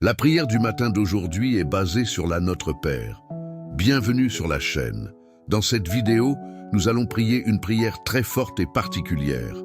La prière du matin d'aujourd'hui est basée sur la Notre Père. Bienvenue sur la chaîne. Dans cette vidéo, nous allons prier une prière très forte et particulière.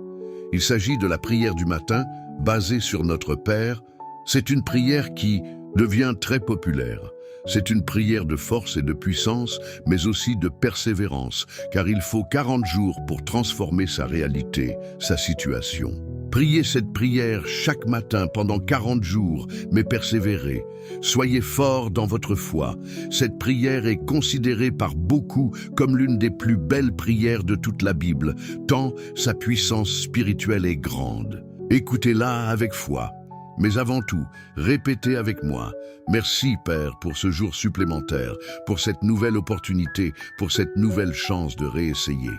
Il s'agit de la prière du matin basée sur Notre Père. C'est une prière qui devient très populaire. C'est une prière de force et de puissance, mais aussi de persévérance, car il faut 40 jours pour transformer sa réalité, sa situation. Priez cette prière chaque matin pendant 40 jours, mais persévérez. Soyez forts dans votre foi. Cette prière est considérée par beaucoup comme l'une des plus belles prières de toute la Bible, tant sa puissance spirituelle est grande. Écoutez-la avec foi. Mais avant tout, répétez avec moi. Merci Père pour ce jour supplémentaire, pour cette nouvelle opportunité, pour cette nouvelle chance de réessayer.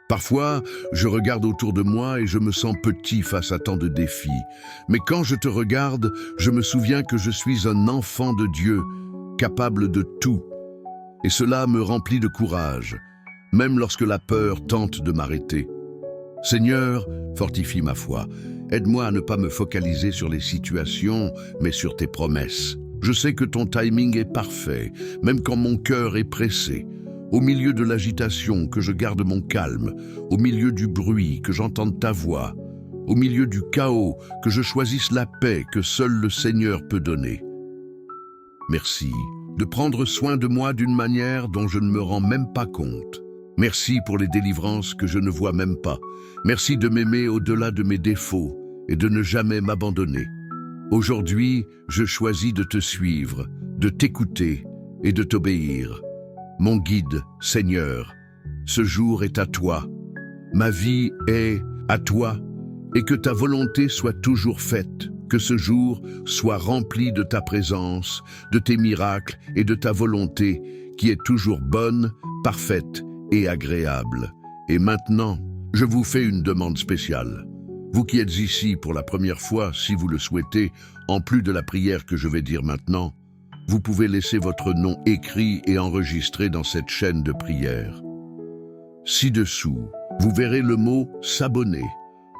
Parfois, je regarde autour de moi et je me sens petit face à tant de défis. Mais quand je te regarde, je me souviens que je suis un enfant de Dieu, capable de tout. Et cela me remplit de courage, même lorsque la peur tente de m'arrêter. Seigneur, fortifie ma foi. Aide-moi à ne pas me focaliser sur les situations, mais sur tes promesses. Je sais que ton timing est parfait, même quand mon cœur est pressé. Au milieu de l'agitation, que je garde mon calme. Au milieu du bruit, que j'entende ta voix. Au milieu du chaos, que je choisisse la paix que seul le Seigneur peut donner. Merci de prendre soin de moi d'une manière dont je ne me rends même pas compte. Merci pour les délivrances que je ne vois même pas. Merci de m'aimer au-delà de mes défauts et de ne jamais m'abandonner. Aujourd'hui, je choisis de te suivre, de t'écouter et de t'obéir. Mon guide, Seigneur, ce jour est à toi. Ma vie est à toi et que ta volonté soit toujours faite. Que ce jour soit rempli de ta présence, de tes miracles et de ta volonté qui est toujours bonne, parfaite et agréable. Et maintenant, je vous fais une demande spéciale. Vous qui êtes ici pour la première fois, si vous le souhaitez, en plus de la prière que je vais dire maintenant, vous pouvez laisser votre nom écrit et enregistré dans cette chaîne de prière. Ci-dessous, vous verrez le mot « S'abonner ».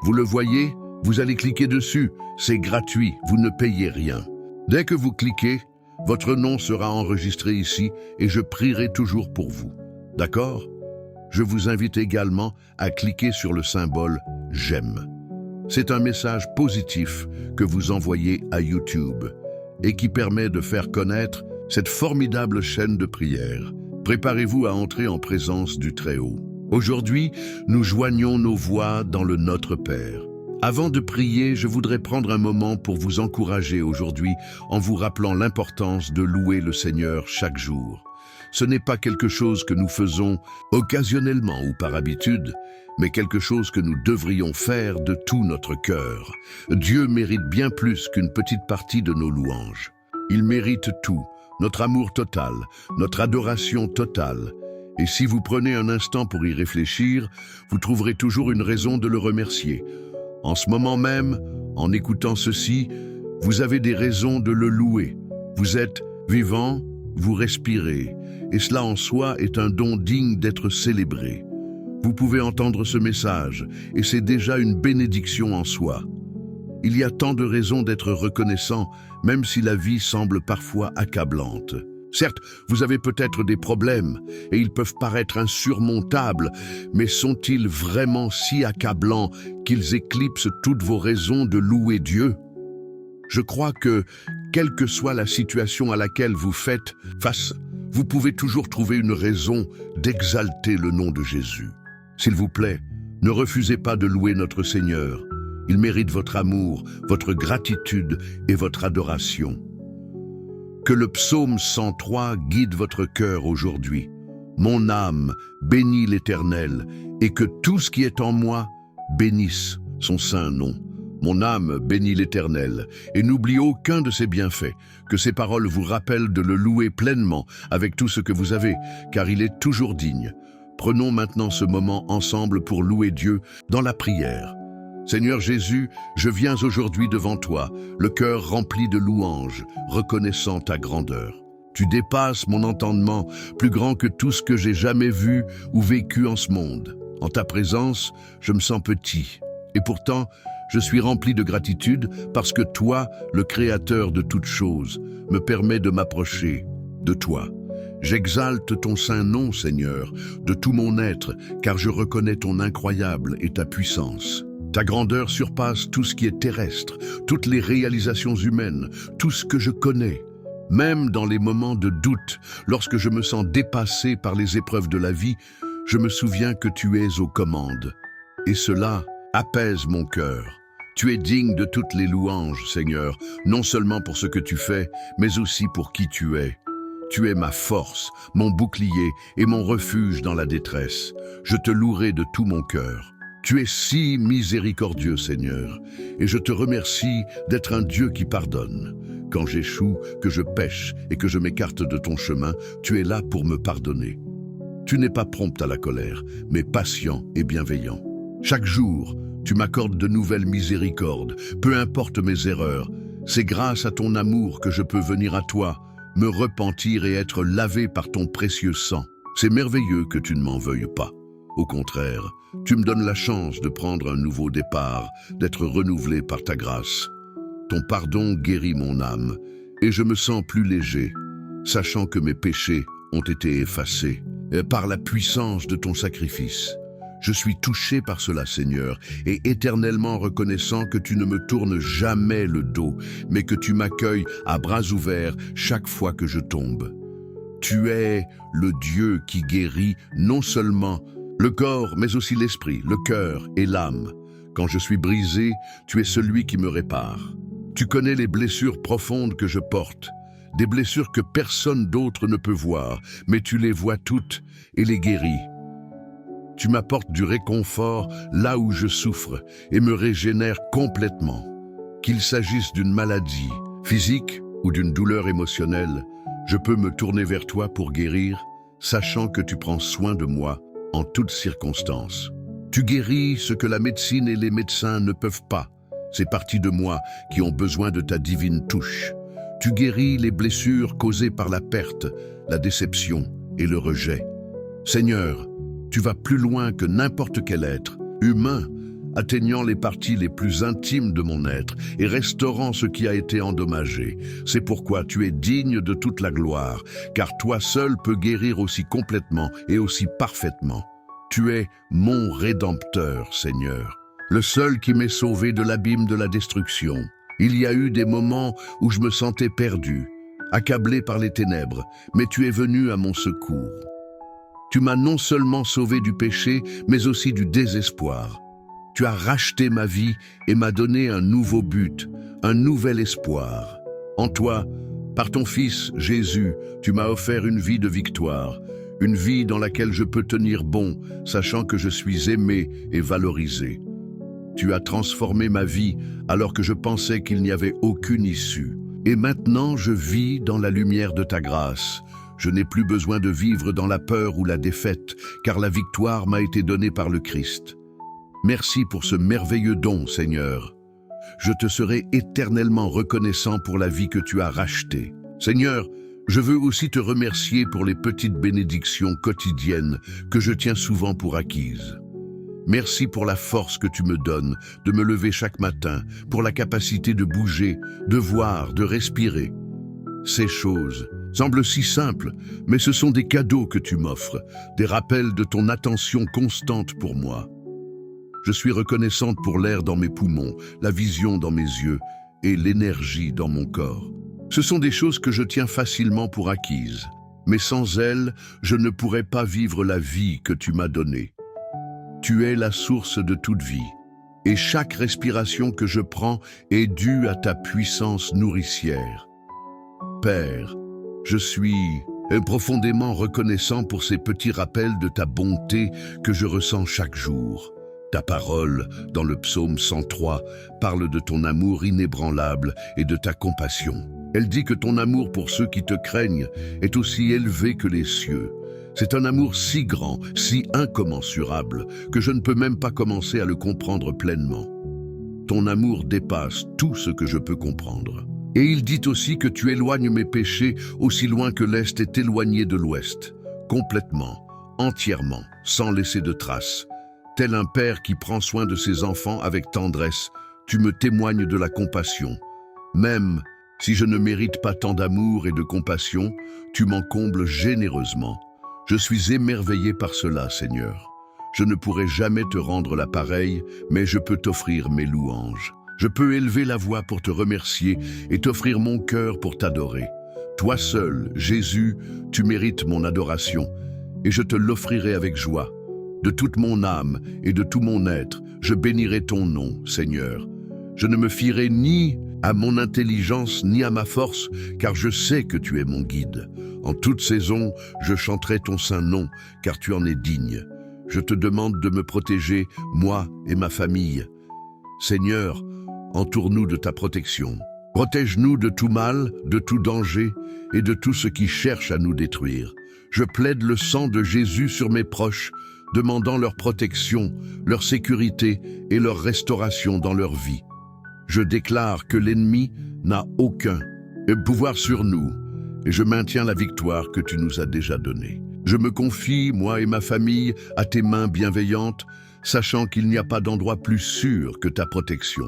Vous le voyez? Vous allez cliquer dessus. C'est gratuit, vous ne payez rien. Dès que vous cliquez, votre nom sera enregistré ici et je prierai toujours pour vous. D'accord? Je vous invite également à cliquer sur le symbole « J'aime ». C'est un message positif que vous envoyez à YouTube et qui permet de faire connaître cette formidable chaîne de prière. Préparez-vous à entrer en présence du Très-Haut. Aujourd'hui, nous joignons nos voix dans le Notre Père. Avant de prier, je voudrais prendre un moment pour vous encourager aujourd'hui en vous rappelant l'importance de louer le Seigneur chaque jour. Ce n'est pas quelque chose que nous faisons occasionnellement ou par habitude, mais quelque chose que nous devrions faire de tout notre cœur. Dieu mérite bien plus qu'une petite partie de nos louanges. Il mérite tout, notre amour total, notre adoration totale. Et si vous prenez un instant pour y réfléchir, vous trouverez toujours une raison de le remercier. En ce moment même, en écoutant ceci, vous avez des raisons de le louer. Vous êtes vivant, vous respirez, et cela en soi est un don digne d'être célébré. Vous pouvez entendre ce message, et c'est déjà une bénédiction en soi. Il y a tant de raisons d'être reconnaissant, même si la vie semble parfois accablante. Certes, vous avez peut-être des problèmes, et ils peuvent paraître insurmontables, mais sont-ils vraiment si accablants qu'ils éclipsent toutes vos raisons de louer Dieu? Je crois que, quelle que soit la situation à laquelle vous faites face, vous pouvez toujours trouver une raison d'exalter le nom de Jésus. S'il vous plaît, ne refusez pas de louer notre Seigneur. Il mérite votre amour, votre gratitude et votre adoration. Que le psaume 103 guide votre cœur aujourd'hui. Mon âme bénit l'Éternel, et que tout ce qui est en moi bénisse son saint nom. Mon âme bénit l'Éternel, et n'oublie aucun de ses bienfaits. Que ces paroles vous rappellent de le louer pleinement avec tout ce que vous avez, car il est toujours digne. Prenons maintenant ce moment ensemble pour louer Dieu dans la prière. Seigneur Jésus, je viens aujourd'hui devant toi, le cœur rempli de louanges, reconnaissant ta grandeur. Tu dépasses mon entendement, plus grand que tout ce que j'ai jamais vu ou vécu en ce monde. En ta présence, je me sens petit. Et pourtant, Je suis rempli de gratitude parce que toi, le Créateur de toutes choses, me permets de m'approcher de toi. J'exalte ton saint nom, Seigneur, de tout mon être, car je reconnais ton incroyable et ta puissance. Ta grandeur surpasse tout ce qui est terrestre, toutes les réalisations humaines, tout ce que je connais. Même dans les moments de doute, lorsque je me sens dépassé par les épreuves de la vie, je me souviens que tu es aux commandes. Et cela apaise mon cœur. Tu es digne de toutes les louanges, Seigneur, non seulement pour ce que tu fais, mais aussi pour qui tu es. Tu es ma force, mon bouclier et mon refuge dans la détresse. Je te louerai de tout mon cœur. Tu es si miséricordieux, Seigneur, et je te remercie d'être un Dieu qui pardonne. Quand j'échoue, que je pêche et que je m'écarte de ton chemin, tu es là pour me pardonner. Tu n'es pas prompt à la colère, mais patient et bienveillant. Chaque jour, tu m'accordes de nouvelles miséricordes, peu importe mes erreurs. C'est grâce à ton amour que je peux venir à toi, me repentir et être lavé par ton précieux sang. C'est merveilleux que tu ne m'en veuilles pas. Au contraire, tu me donnes la chance de prendre un nouveau départ, d'être renouvelé par ta grâce. Ton pardon guérit mon âme, et je me sens plus léger, sachant que mes péchés ont été effacés par la puissance de ton sacrifice. Je suis touché par cela, Seigneur, et éternellement reconnaissant que tu ne me tournes jamais le dos, mais que tu m'accueilles à bras ouverts chaque fois que je tombe. Tu es le Dieu qui guérit non seulement le corps, mais aussi l'esprit, le cœur et l'âme. Quand je suis brisé, tu es celui qui me répare. Tu connais les blessures profondes que je porte, des blessures que personne d'autre ne peut voir, mais tu les vois toutes et les guéris. Tu m'apportes du réconfort là où je souffre et me régénères complètement. Qu'il s'agisse d'une maladie physique ou d'une douleur émotionnelle, je peux me tourner vers toi pour guérir, sachant que tu prends soin de moi en toutes circonstances. Tu guéris ce que la médecine et les médecins ne peuvent pas. Ces parties de moi qui ont besoin de ta divine touche. Tu guéris les blessures causées par la perte, la déception et le rejet. Seigneur, tu vas plus loin que n'importe quel être humain, atteignant les parties les plus intimes de mon être et restaurant ce qui a été endommagé. C'est pourquoi tu es digne de toute la gloire, car toi seul peux guérir aussi complètement et aussi parfaitement. Tu es mon Rédempteur, Seigneur, le seul qui m'ait sauvé de l'abîme de la destruction. Il y a eu des moments où je me sentais perdu, accablé par les ténèbres, mais tu es venu à mon secours. Tu m'as non seulement sauvé du péché, mais aussi du désespoir. Tu as racheté ma vie et m'as donné un nouveau but, un nouvel espoir. En toi, par ton Fils Jésus, tu m'as offert une vie de victoire, une vie dans laquelle je peux tenir bon, sachant que je suis aimé et valorisé. Tu as transformé ma vie alors que je pensais qu'il n'y avait aucune issue. Et maintenant, je vis dans la lumière de ta grâce. Je n'ai plus besoin de vivre dans la peur ou la défaite, car la victoire m'a été donnée par le Christ. Merci pour ce merveilleux don, Seigneur. Je te serai éternellement reconnaissant pour la vie que tu as rachetée. Seigneur, je veux aussi te remercier pour les petites bénédictions quotidiennes que je tiens souvent pour acquises. Merci pour la force que tu me donnes de me lever chaque matin, pour la capacité de bouger, de voir, de respirer. Ces choses semblent si simples, mais ce sont des cadeaux que tu m'offres, des rappels de ton attention constante pour moi. Je suis reconnaissante pour l'air dans mes poumons, la vision dans mes yeux et l'énergie dans mon corps. Ce sont des choses que je tiens facilement pour acquises, mais sans elles, je ne pourrais pas vivre la vie que tu m'as donnée. Tu es la source de toute vie, et chaque respiration que je prends est due à ta puissance nourricière. Père, je suis profondément reconnaissant pour ces petits rappels de ta bonté que je ressens chaque jour. Ta parole, dans le psaume 103, parle de ton amour inébranlable et de ta compassion. Elle dit que ton amour pour ceux qui te craignent est aussi élevé que les cieux. C'est un amour si grand, si incommensurable, que je ne peux même pas commencer à le comprendre pleinement. Ton amour dépasse tout ce que je peux comprendre. Et il dit aussi que tu éloignes mes péchés aussi loin que l'Est est éloigné de l'Ouest, complètement, entièrement, sans laisser de traces. Tel un père qui prend soin de ses enfants avec tendresse, tu me témoignes de la compassion. Même si je ne mérite pas tant d'amour et de compassion, tu m'en combles généreusement. Je suis émerveillé par cela, Seigneur. Je ne pourrai jamais te rendre la pareille, mais je peux t'offrir mes louanges. Je peux élever la voix pour te remercier et t'offrir mon cœur pour t'adorer. Toi seul, Jésus, tu mérites mon adoration, et je te l'offrirai avec joie. De toute mon âme et de tout mon être, je bénirai ton nom, Seigneur. Je ne me fierai ni à mon intelligence ni à ma force, car je sais que tu es mon guide. En toute saison, je chanterai ton saint nom, car tu en es digne. Je te demande de me protéger, moi et ma famille. Seigneur, entoure-nous de ta protection. Protège-nous de tout mal, de tout danger et de tout ce qui cherche à nous détruire. Je plaide le sang de Jésus sur mes proches, demandant leur protection, leur sécurité et leur restauration dans leur vie. Je déclare que l'ennemi n'a aucun pouvoir sur nous et je maintiens la victoire que tu nous as déjà donnée. Je me confie, moi et ma famille, à tes mains bienveillantes, sachant qu'il n'y a pas d'endroit plus sûr que ta protection.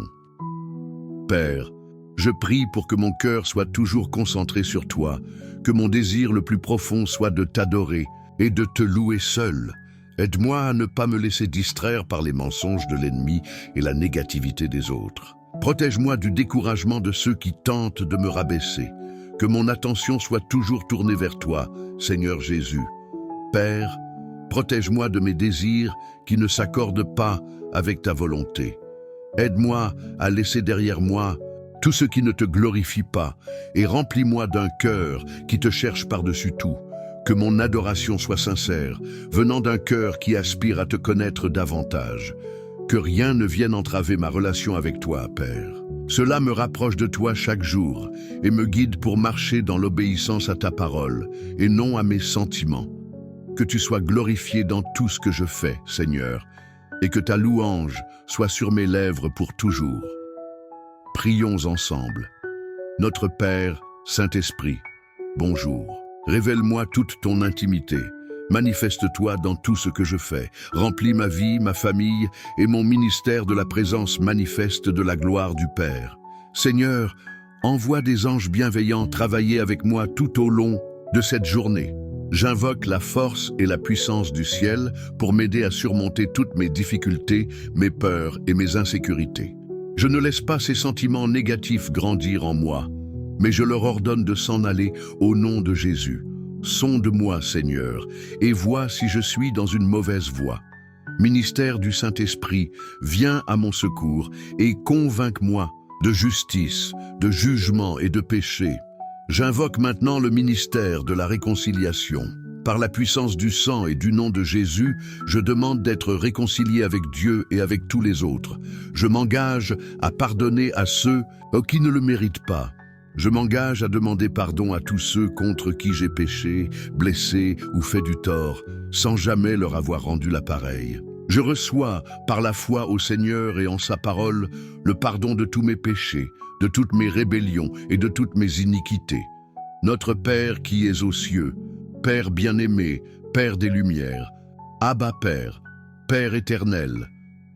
Père, je prie pour que mon cœur soit toujours concentré sur toi, que mon désir le plus profond soit de t'adorer et de te louer seul. Aide-moi à ne pas me laisser distraire par les mensonges de l'ennemi et la négativité des autres. Protège-moi du découragement de ceux qui tentent de me rabaisser. Que mon attention soit toujours tournée vers toi, Seigneur Jésus. Père, protège-moi de mes désirs qui ne s'accordent pas avec ta volonté. Aide-moi à laisser derrière moi tout ce qui ne te glorifie pas et remplis-moi d'un cœur qui te cherche par-dessus tout. Que mon adoration soit sincère, venant d'un cœur qui aspire à te connaître davantage. Que rien ne vienne entraver ma relation avec toi, Père. Cela me rapproche de toi chaque jour et me guide pour marcher dans l'obéissance à ta parole et non à mes sentiments. Que tu sois glorifié dans tout ce que je fais, Seigneur, et que ta louange soit sur mes lèvres pour toujours. Prions ensemble. Notre Père, Saint-Esprit, bonjour. Révèle-moi toute ton intimité. Manifeste-toi dans tout ce que je fais. Remplis ma vie, ma famille et mon ministère de la présence manifeste de la gloire du Père. Seigneur, envoie des anges bienveillants travailler avec moi tout au long de cette journée. J'invoque la force et la puissance du ciel pour m'aider à surmonter toutes mes difficultés, mes peurs et mes insécurités. Je ne laisse pas ces sentiments négatifs grandir en moi, mais je leur ordonne de s'en aller au nom de Jésus. Sonde-moi, Seigneur, et vois si je suis dans une mauvaise voie. Ministère du Saint-Esprit, viens à mon secours et convainc-moi de justice, de jugement et de péché. J'invoque maintenant le ministère de la réconciliation. Par la puissance du sang et du nom de Jésus, je demande d'être réconcilié avec Dieu et avec tous les autres. Je m'engage à pardonner à ceux qui ne le méritent pas. Je m'engage à demander pardon à tous ceux contre qui j'ai péché, blessé ou fait du tort, sans jamais leur avoir rendu la pareille. Je reçois, par la foi au Seigneur et en sa parole, le pardon de tous mes péchés, de toutes mes rébellions et de toutes mes iniquités. Notre Père qui es aux cieux, Père bien-aimé, Père des lumières, Abba Père, Père éternel,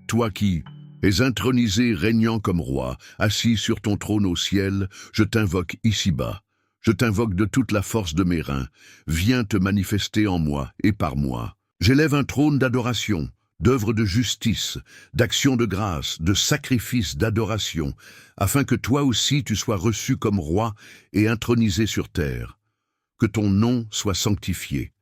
toi qui es intronisé régnant comme roi, assis sur ton trône au ciel, je t'invoque ici-bas. Je t'invoque de toute la force de mes reins. Viens te manifester en moi et par moi. J'élève un trône d'adoration, d'œuvre de justice, d'action de grâce, de sacrifice d'adoration, afin que toi aussi tu sois reçu comme roi et intronisé sur terre. Que ton nom soit sanctifié.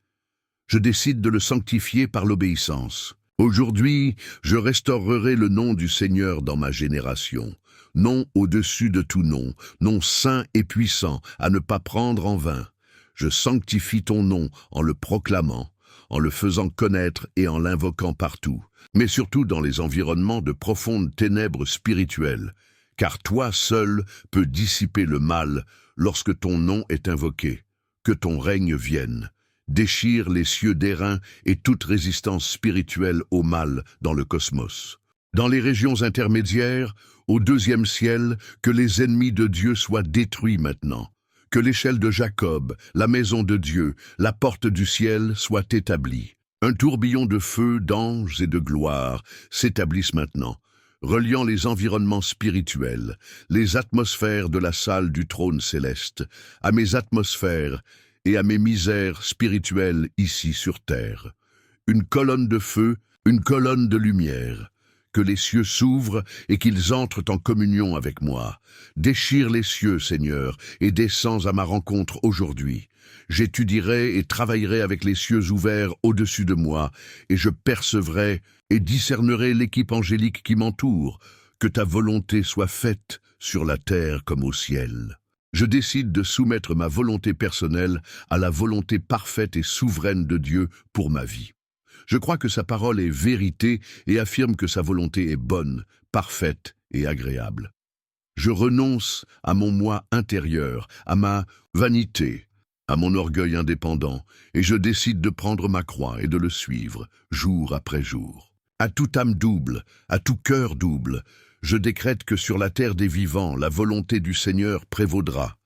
Je décide de le sanctifier par l'obéissance. Aujourd'hui, je restaurerai le nom du Seigneur dans ma génération. Nom au-dessus de tout nom, nom saint et puissant, à ne pas prendre en vain. Je sanctifie ton nom en le proclamant, en le faisant connaître et en l'invoquant partout, mais surtout dans les environnements de profondes ténèbres spirituelles, car toi seul peux dissiper le mal lorsque ton nom est invoqué. Que ton règne vienne. Déchire les cieux d'airain et toute résistance spirituelle au mal dans le cosmos. Dans les régions intermédiaires, au deuxième ciel, que les ennemis de Dieu soient détruits maintenant. Que l'échelle de Jacob, la maison de Dieu, la porte du ciel soient établies. Un tourbillon de feu, d'anges et de gloire s'établisse maintenant. reliant les environnements spirituels, les atmosphères de la salle du trône céleste, à mes atmosphères et à mes misères spirituelles ici sur terre. Une colonne de feu, une colonne de lumière. Que les cieux s'ouvrent et qu'ils entrent en communion avec moi. Déchire les cieux, Seigneur, et descends à ma rencontre aujourd'hui. J'étudierai et travaillerai avec les cieux ouverts au-dessus de moi, et je percevrai et discernerai l'équipe angélique qui m'entoure. Que ta volonté soit faite sur la terre comme au ciel. Je décide de soumettre ma volonté personnelle à la volonté parfaite et souveraine de Dieu pour ma vie. Je crois que sa parole est vérité et affirme que sa volonté est bonne, parfaite et agréable. Je renonce à mon moi intérieur, à ma vanité, à mon orgueil indépendant, et je décide de prendre ma croix et de le suivre, jour après jour. À toute âme double, à tout cœur double, je décrète que sur la terre des vivants, la volonté du Seigneur prévaudra.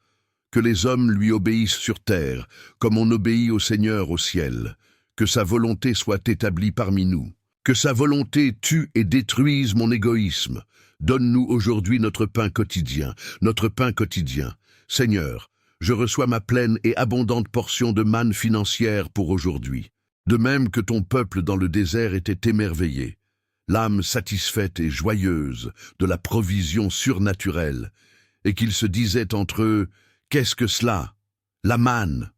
Que les hommes lui obéissent sur terre, comme on obéit au Seigneur au ciel. Que sa volonté soit établie parmi nous. Que sa volonté tue et détruise mon égoïsme. Donne-nous aujourd'hui notre pain quotidien, notre pain quotidien. Seigneur, je reçois ma pleine et abondante portion de manne financière pour aujourd'hui. De même que ton peuple dans le désert était émerveillé, l'âme satisfaite et joyeuse de la provision surnaturelle, et qu'ils se disaient entre eux, « Qu'est-ce que cela? La manne !»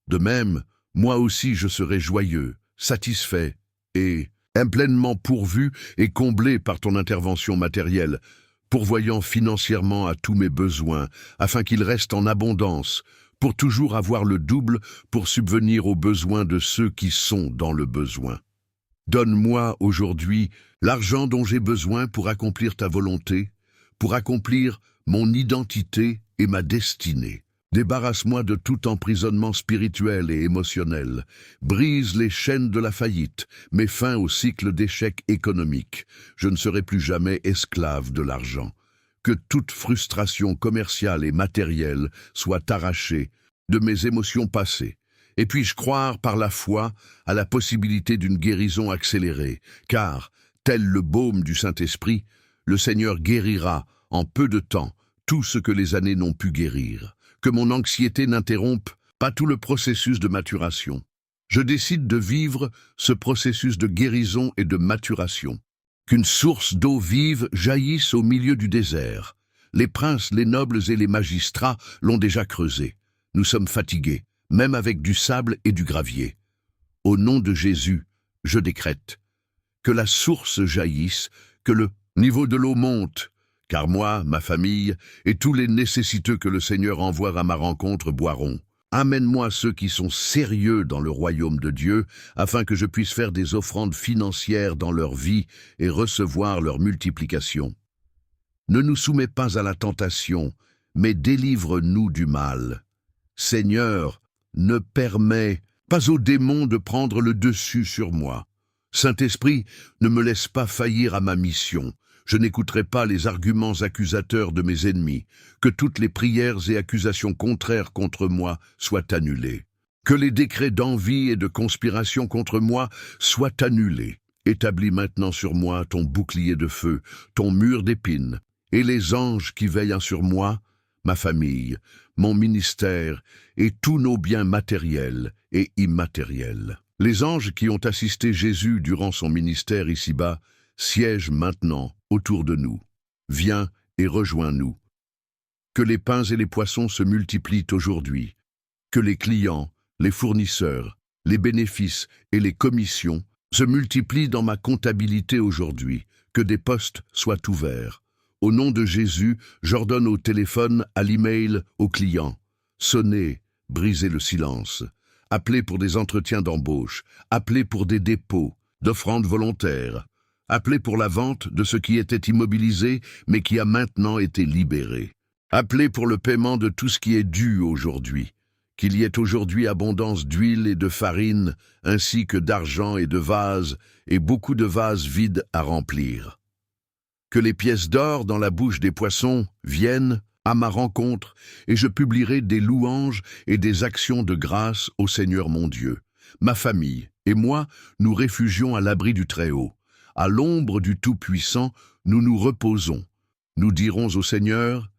De même, moi aussi je serai joyeux, satisfait et pleinement pourvu et comblé par ton intervention matérielle, pourvoyant financièrement à tous mes besoins, afin qu'ils restent en abondance, pour toujours avoir le double pour subvenir aux besoins de ceux qui sont dans le besoin. Donne-moi aujourd'hui l'argent dont j'ai besoin pour accomplir ta volonté, pour accomplir mon identité et ma destinée. Débarrasse-moi de tout emprisonnement spirituel et émotionnel. Brise les chaînes de la faillite, mets fin au cycle d'échecs économiques. Je ne serai plus jamais esclave de l'argent. Que toute frustration commerciale et matérielle soit arrachée de mes émotions passées. Et puis-je croire par la foi à la possibilité d'une guérison accélérée, car, tel le baume du Saint-Esprit, le Seigneur guérira en peu de temps tout ce que les années n'ont pu guérir. Que mon anxiété n'interrompe pas tout le processus de maturation. Je décide de vivre ce processus de guérison et de maturation. Qu'une source d'eau vive jaillisse au milieu du désert. Les princes, les nobles et les magistrats l'ont déjà creusé. Nous sommes fatigués, même avec du sable et du gravier. Au nom de Jésus, je décrète que la source jaillisse, que le niveau de l'eau monte, car moi, ma famille et tous les nécessiteux que le Seigneur envoie à ma rencontre boiront. Amène-moi ceux qui sont sérieux dans le royaume de Dieu, afin que je puisse faire des offrandes financières dans leur vie et recevoir leur multiplication. Ne nous soumets pas à la tentation, mais délivre-nous du mal. Seigneur, ne permets pas aux démons de prendre le dessus sur moi. Saint-Esprit, ne me laisse pas faillir à ma mission. Je n'écouterai pas les arguments accusateurs de mes ennemis. Que toutes les prières et accusations contraires contre moi soient annulées. Que les décrets d'envie et de conspiration contre moi soient annulés. Établis maintenant sur moi ton bouclier de feu, ton mur d'épines, et les anges qui veillent sur moi, ma famille, mon ministère et tous nos biens matériels et immatériels. Les anges qui ont assisté Jésus durant son ministère ici-bas siègent maintenant autour de nous. Viens et rejoins-nous. Que les pains et les poissons se multiplient aujourd'hui. Que les clients, les fournisseurs, les bénéfices et les commissions se multiplient dans ma comptabilité aujourd'hui. Que des postes soient ouverts. Au nom de Jésus, j'ordonne au téléphone, à l'email, aux clients. Sonnez, brisez le silence. Appelez pour des entretiens d'embauche. Appelez pour des dépôts, d'offrandes volontaires. Appelez pour la vente de ce qui était immobilisé, mais qui a maintenant été libéré. Appelez pour le paiement de tout ce qui est dû aujourd'hui. Qu'il y ait aujourd'hui abondance d'huile et de farine, ainsi que d'argent et de vases, et beaucoup de vases vides à remplir. Que les pièces d'or dans la bouche des poissons viennent à ma rencontre, et je publierai des louanges et des actions de grâce au Seigneur mon Dieu. Ma famille et moi nous réfugions à l'abri du Très-Haut. À l'ombre du Tout-Puissant, nous nous reposons. Nous dirons au Seigneur,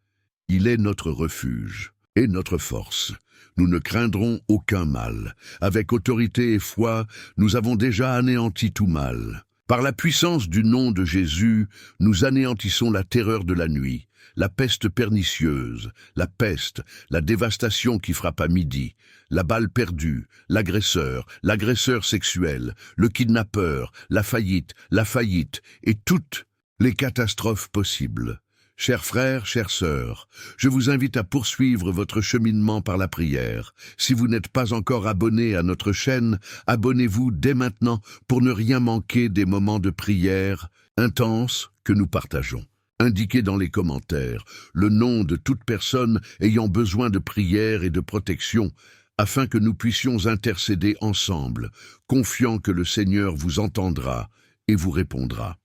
il est notre refuge et notre force. Nous ne craindrons aucun mal. Avec autorité et foi, nous avons déjà anéanti tout mal. Par la puissance du nom de Jésus, nous anéantissons la terreur de la nuit, la peste pernicieuse, la peste, la dévastation qui frappe à midi, la balle perdue, l'agresseur sexuel, le kidnappeur, la faillite et toutes les catastrophes possibles. Chers frères, chères sœurs, je vous invite à poursuivre votre cheminement par la prière. Si vous n'êtes pas encore abonné à notre chaîne, abonnez-vous dès maintenant pour ne rien manquer des moments de prière intenses que nous partageons. Indiquez dans les commentaires le nom de toute personne ayant besoin de prière et de protection, afin que nous puissions intercéder ensemble, confiant que le Seigneur vous entendra et vous répondra.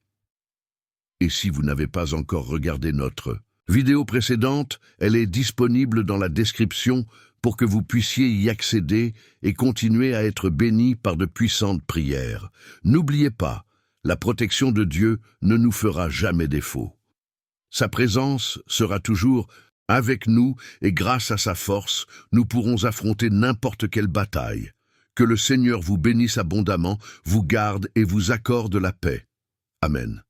Et si vous n'avez pas encore regardé notre vidéo précédente, elle est disponible dans la description pour que vous puissiez y accéder et continuer à être bénis par de puissantes prières. N'oubliez pas, la protection de Dieu ne nous fera jamais défaut. Sa présence sera toujours avec nous et grâce à sa force, nous pourrons affronter n'importe quelle bataille. Que le Seigneur vous bénisse abondamment, vous garde et vous accorde la paix. Amen.